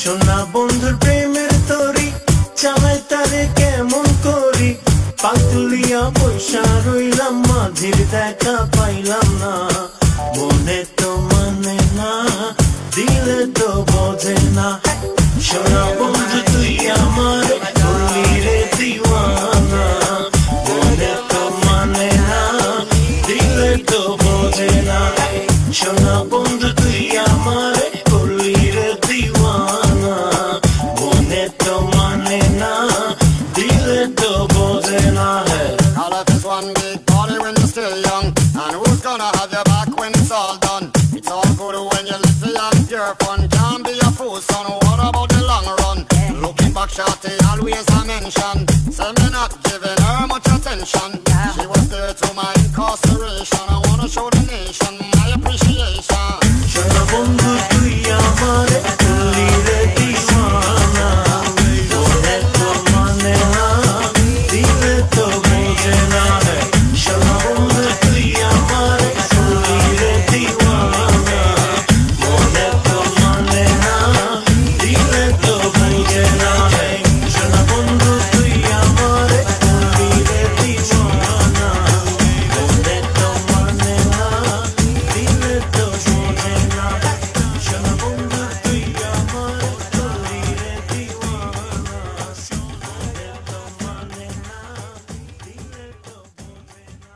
সোনা বন্ধুর প্রেমের তরি চালাই তারে কেমন করি পাতুলিয়া পয়সা রইলাম মাঝির দেখা পাইলাম না মনে তো মানে না দিলে তো বোঝে না সোনা বন্ধু তুই আমার করলি রে দিওয়ানা মনে তো মানে না দিলে তো বোঝে না সোনা বন্ধু তুই আমার করলি রে দিওয়ানা মনে তো মানে না দিলে তো বোঝে না All of this one big party when you're still young, and who's gonna have your back when it's all done? It's all good when you're little and pure fun. Can't be a fool, son. What about the long run? Looking back, shawty, always a mention. Say me not giving her much attention. She was there to my incarceration. I wanna show the nation my appreciation. সোনা বন্ধু তুই আমার করলি রে দিওয়ানা মনে তো মানে না দিলে তো বোঝে না সোনা বন্ধু তুই আমার করলি রে দিওয়ানা মনে তো মানে না দিলে তো বোঝে না সোনা বন্ধু তুই আমার করলি রে দিওয়ানা মনে তো মানে না দিলে তো বোঝে না সোনা বন্ধু তুই আমার করলি রে দিওয়ানা মনে তো মানে না দিলে তো বোঝে না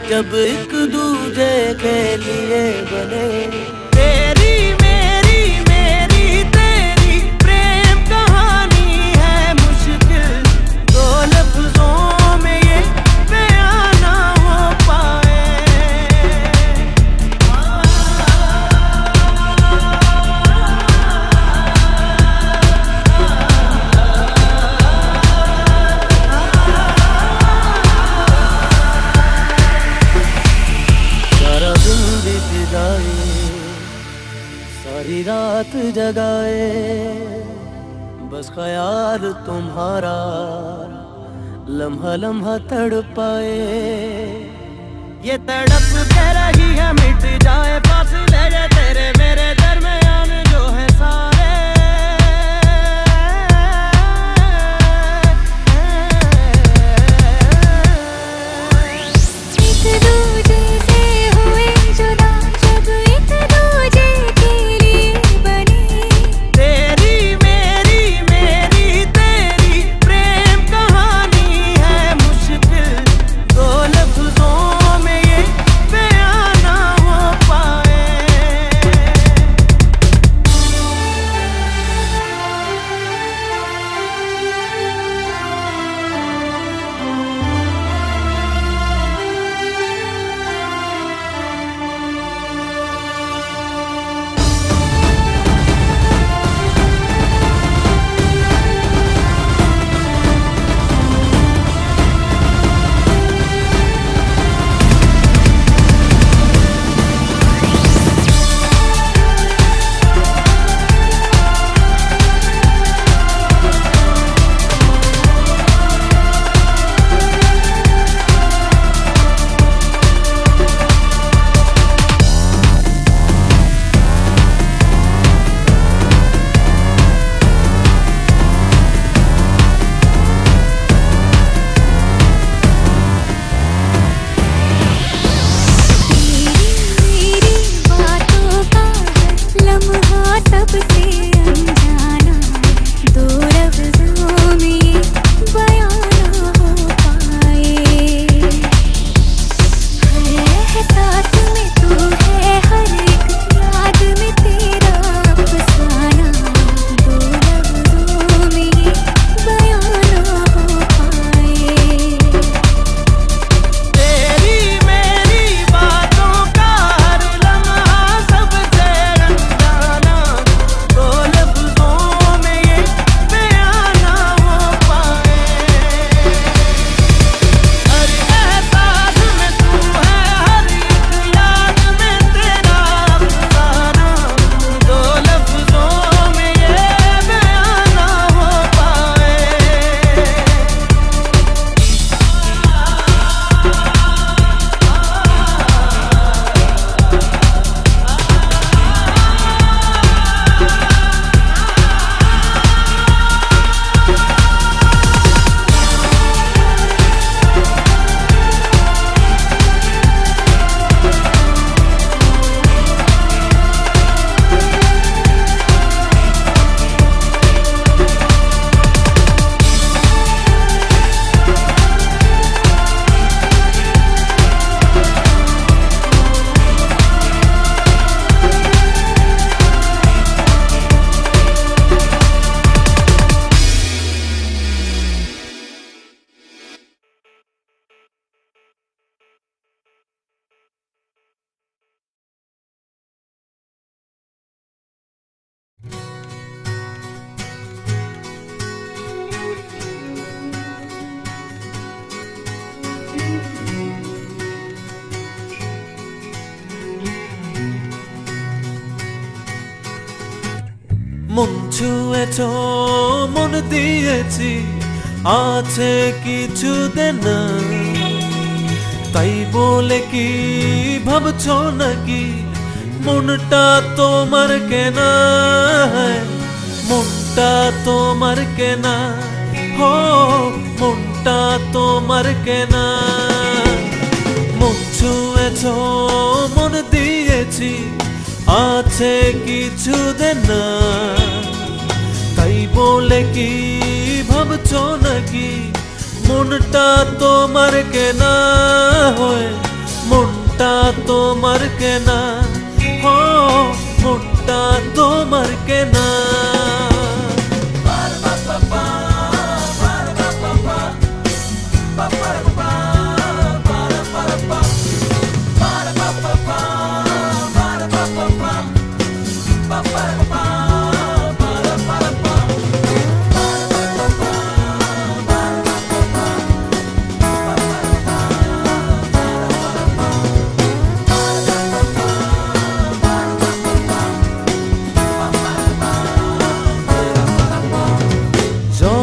जब एक दूजे के लिए बने तेरी मेरी तेरी प्रेम कहानी है मुश्किल दो लफ्जों में ये बयां ना हो पाए सारी रात जगाए बस ख्याल तुम्हारा लम्हा लम्हा तड़पाए ये तड़प के रही है मिट जाए फासले तेरे मेरे दरमियान जो है सारे ছুঁয়েছ মন দিয়েছি আছে কিছু দেনা তাই বলে কি ভাবছো নাকি মনটা তোমার কেনা মনটা তোমার কেনা হো মনটা তোমার কেনা মন ছুঁয়েছ মন দিয়েছি আছে কিছু দেনা তাই বলে কি ভাবছো নাকি মনটা তোমার কেনা হয় মনটা তোমার কেনা হো মনটা তোমার কেনা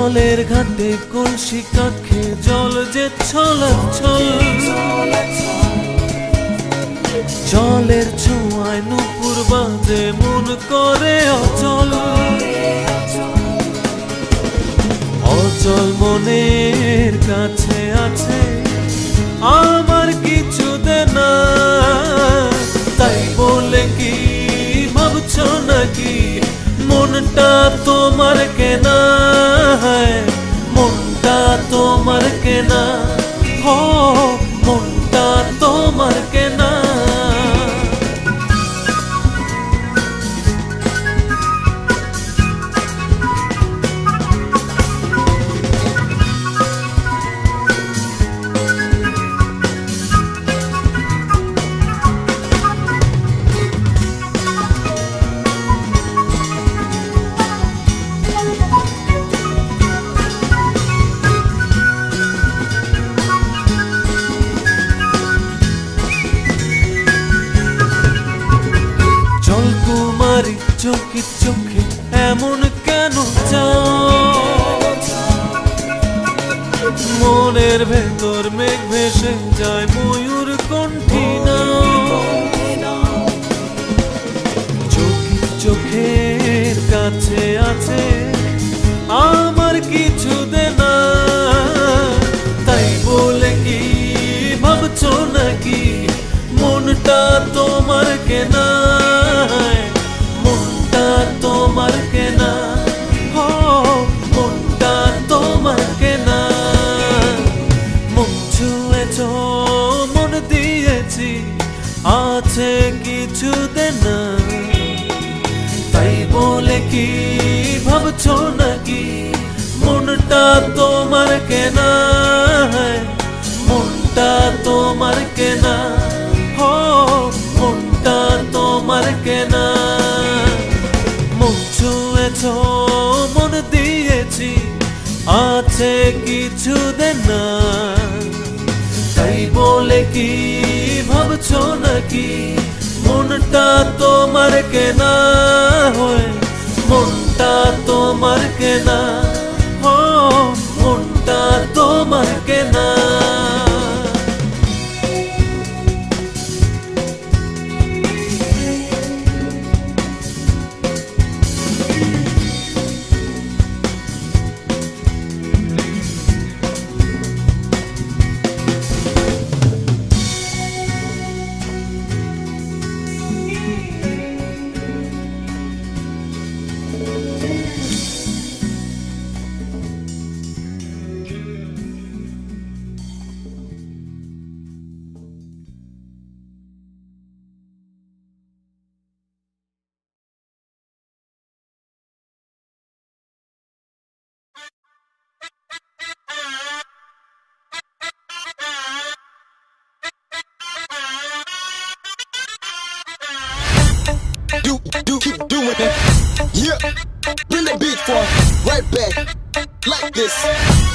জলের ঘাটে কলসি কাঁখে জল যে ছলছল জলের ছোঁয়ায় নুপুর বাঁধে মন করে অচল অচল মনের কাছে আছে আমার কিছু দেনা তাই বলে কি ভাবছো নাকি মনটা তোমার কেনা মনটা তোমার কেনা হো মনটা তোমার কেনা চোখে চোখে এমন কেন চাও মনের ভেতর মেঘ ভেসে যায় ময়ূর কণ্ঠী চোখে চোখের কাছে আছে আমার কিছু দেনা তাই বলে কি ভাবছো নাকি মনটা তোমার কেনা তোমার কেনা হো মনটা তোমার কেনা মন ছুঁয়েছ মন দিয়েছি আছে কিছু দেনা তাই বলে কি ভাবছো নাকি মনটা তোমার কেনা মনটা তোমার কেনা হো মনটা তোমার কেনা মন দিয়েছি আছে কিছু দেনা তাই বলে কি ভাবছো নাকি মনটা তোমার কেনা হয় মনটা তোমার কেনা হো মনটা তোমার কেনা Keep doing it. Yeah. Bring the beat for right back. Like this.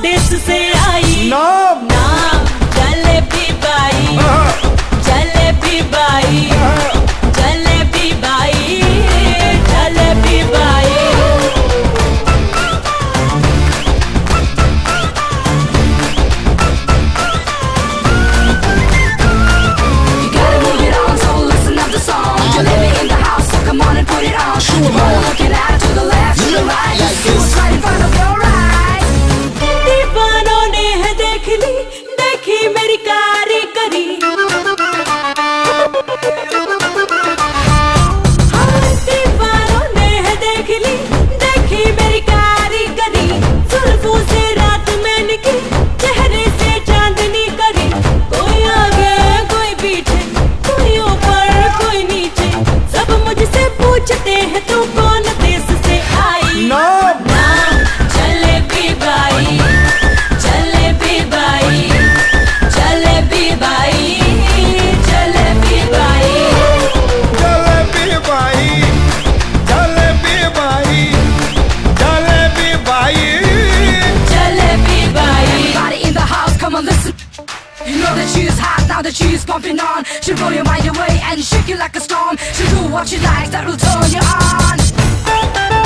देश से आई नाम jalebi by jalebi by jalebi by jalebi by Jalebi in the house, so come on and put it on. Sure, looking out to the left, to the right. See what's right in front of your eyes. दीवानों ने है देख ली, देखी मेरी कारीगरी। हाँ, दीवानों ने है देख ली, देखी मेरी कारीगरी। जुल्फों से रात में निकली, चेहरे से चांदनी करी। कोई आगे, कोई पीछे, कोई ऊपर, कोई नीचे। सब मुझसे पूछते हैं तू कौन देश से आई? नाम jalebi by jalebi by jalebi by jalebi by jalebi by jalebi by jalebi by jalebi by Everybody in the house, come on, listen. You know that she is hot, now that she is pumping on. She'll blow your mind away and shake you like a storm. She'll do what she likes, that will turn you on.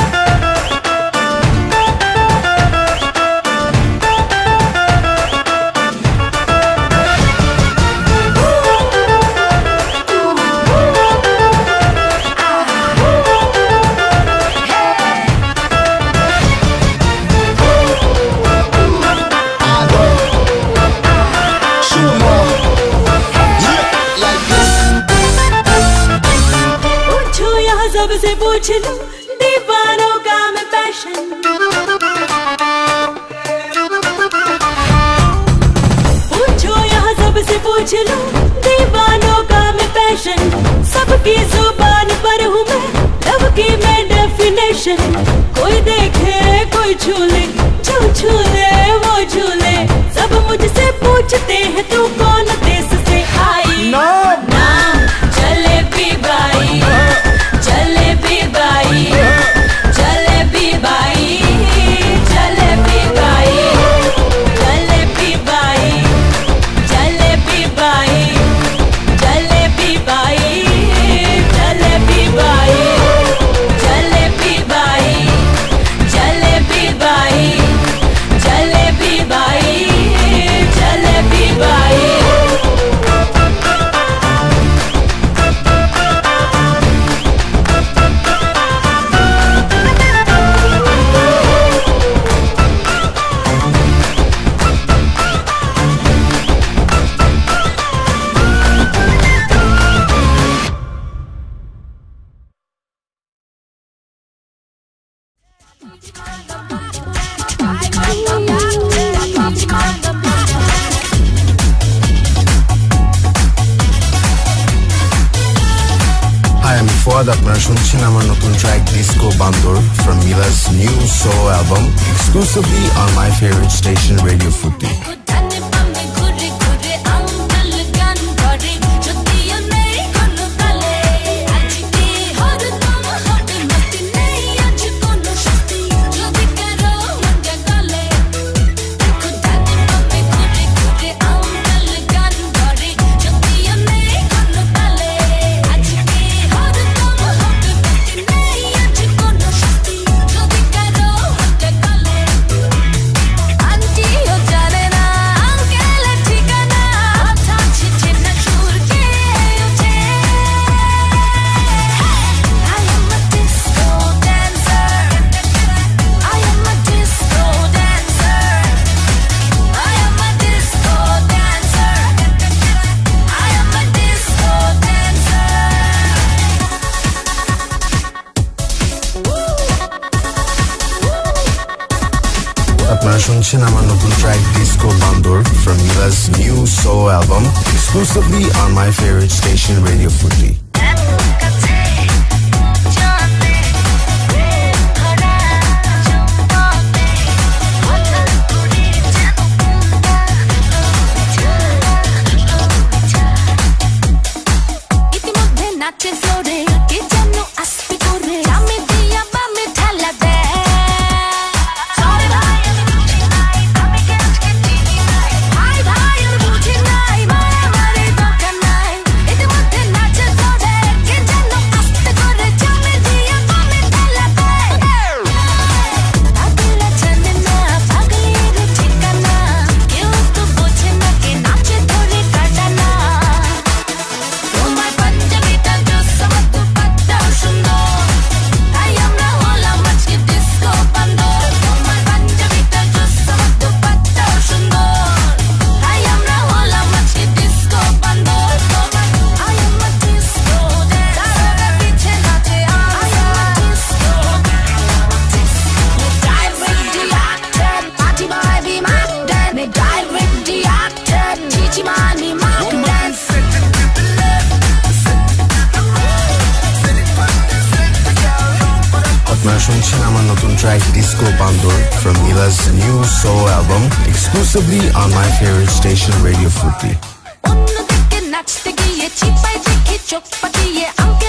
पूछो यहाँ सबसे पूछ लो दीवानों का मैं passion पूछो यहाँ सबसे पूछ लो दीवानों का मैं पैशन सबकी जुबान पर हूँ मैं लव की मैं डेफिनेशन कोई देखे कोई झूले जो झूले वो झूले सब मुझसे पूछते हैं तू कौन देश से आई नाम jalebi by jalebi by jalebi by jalebi by jalebi by jalebi by jalebi by jalebi by jalebi by jalebi by jalebi by jalebi by Hi, I'm Fuad. আপনারা শুনছেন আমার নতুন ট্র্যাক ডিসকো বান্দর from Mila's new solo album exclusively on my favorite station Radio Futi. আপনারা শুনছেন আমার নতুন ট্র্যাক ডিসকো বান্দর from Mila's new solo album exclusively on my favorite station Radio Futi. Sorry, bye. শুনছেন আমার নতুন ট্র্যাক ডিস্কো বান্দর from Mila's new soul album exclusively on my favorite station Radio Fruity. অন্যদিকে নাচতে গিয়ে চিপাই দেখি চোখ পাটিয়ে আমাকে